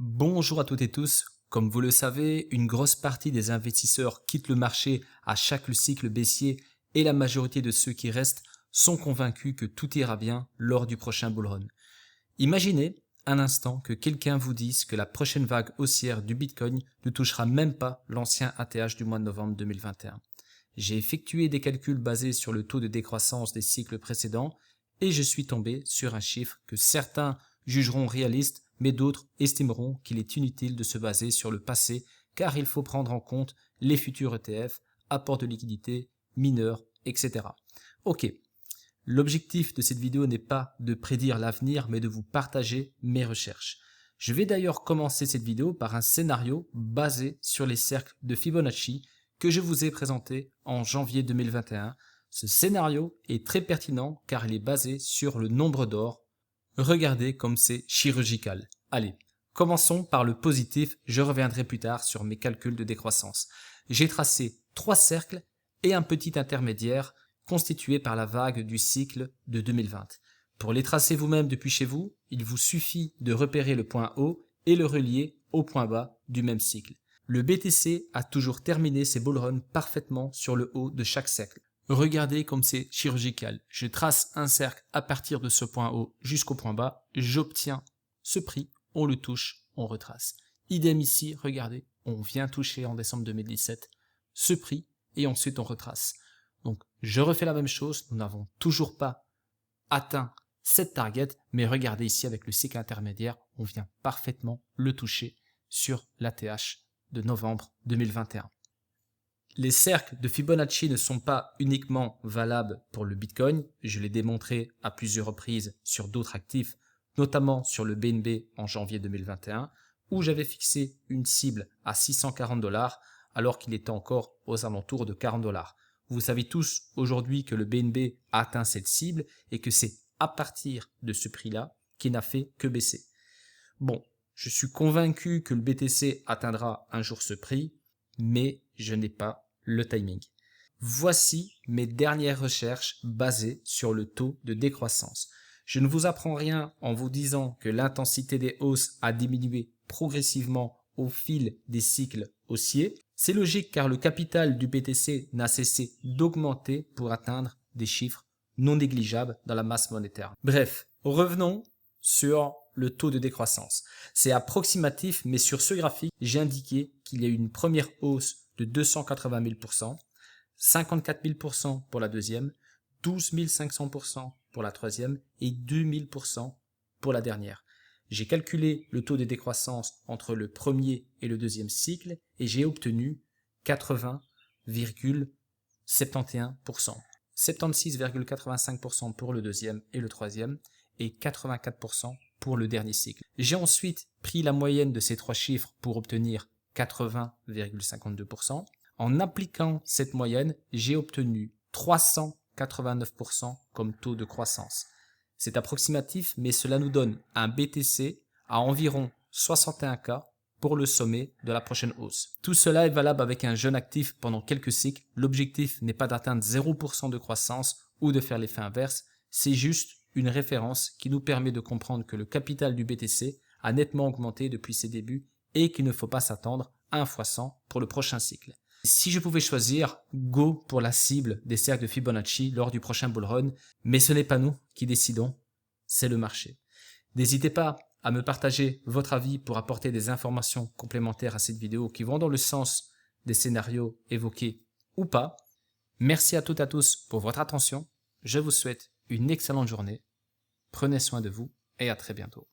Bonjour à toutes et tous. Comme vous le savez, une grosse partie des investisseurs quittent le marché à chaque cycle baissier et la majorité de ceux qui restent sont convaincus que tout ira bien lors du prochain bull run. Imaginez un instant que quelqu'un vous dise que la prochaine vague haussière du Bitcoin ne touchera même pas l'ancien ATH du mois de novembre 2021. J'ai effectué des calculs basés sur le taux de décroissance des cycles précédents et je suis tombé sur un chiffre que certains jugeront réaliste, mais d'autres estimeront qu'il est inutile de se baser sur le passé car il faut prendre en compte les futurs ETF, apports de liquidité, mineurs, etc. Ok, l'objectif de cette vidéo n'est pas de prédire l'avenir mais de vous partager mes recherches. Je vais d'ailleurs commencer cette vidéo par un scénario basé sur les cercles de Fibonacci que je vous ai présenté en janvier 2021. Ce scénario est très pertinent car il est basé sur le nombre d'or. Regardez comme c'est chirurgical. Allez, commençons par le positif, je reviendrai plus tard sur mes calculs de décroissance. J'ai tracé 3 cercles et un petit intermédiaire constitué par la vague du cycle de 2020. Pour les tracer vous-même depuis chez vous, il vous suffit de repérer le point haut et le relier au point bas du même cycle. Le BTC a toujours terminé ses bull runs parfaitement sur le haut de chaque cercle. Regardez comme c'est chirurgical. Je trace un cercle à partir de ce point haut jusqu'au point bas. J'obtiens ce prix, on le touche, on retrace. Idem ici, regardez, on vient toucher en décembre 2017 ce prix et ensuite on retrace. Donc je refais la même chose, nous n'avons toujours pas atteint cette target, mais regardez ici avec le cycle intermédiaire, on vient parfaitement le toucher sur l'ATH de novembre 2021. Les cercles de Fibonacci ne sont pas uniquement valables pour le Bitcoin, je l'ai démontré à plusieurs reprises sur d'autres actifs, notamment sur le BNB en janvier 2021, où j'avais fixé une cible à 640 $ alors qu'il était encore aux alentours de 40 $. Vous savez tous aujourd'hui que le BNB a atteint cette cible et que c'est à partir de ce prix-là qu'il n'a fait que baisser. Bon, je suis convaincu que le BTC atteindra un jour ce prix, mais je n'ai pas le timing. Voici mes dernières recherches basées sur le taux de décroissance. Je ne vous apprends rien en vous disant que l'intensité des hausses a diminué progressivement au fil des cycles haussiers. C'est logique car le capital du BTC n'a cessé d'augmenter pour atteindre des chiffres non négligeables dans la masse monétaire. Bref, revenons sur le taux de décroissance. C'est approximatif, mais sur ce graphique, j'ai indiqué qu'il y a eu une première hausse de 280 000 %, 54 000 % pour la deuxième, 12 500 % pour la troisième et 2 000 % pour la dernière. J'ai calculé le taux de décroissance entre le premier et le deuxième cycle et j'ai obtenu 80,71 %, 76,85 % pour le deuxième et le troisième et 84 % pour le dernier cycle. J'ai ensuite pris la moyenne de ces trois chiffres pour obtenir 80,52 %. En appliquant cette moyenne, j'ai obtenu 389 % comme taux de croissance. C'est approximatif, mais cela nous donne un BTC à environ 61K pour le sommet de la prochaine hausse. Tout cela est valable avec un jeune actif pendant quelques cycles. L'objectif n'est pas d'atteindre 0% de croissance ou de faire l'effet inverse, c'est juste une référence qui nous permet de comprendre que le capital du BTC a nettement augmenté depuis ses débuts et qu'il ne faut pas s'attendre à un x100 pour le prochain cycle. Si je pouvais choisir, go pour la cible des cercles de Fibonacci lors du prochain bull run, mais ce n'est pas nous qui décidons, c'est le marché. N'hésitez pas à me partager votre avis pour apporter des informations complémentaires à cette vidéo qui vont dans le sens des scénarios évoqués ou pas. Merci à toutes et à tous pour votre attention. Je vous souhaite une excellente journée. Prenez soin de vous et à très bientôt.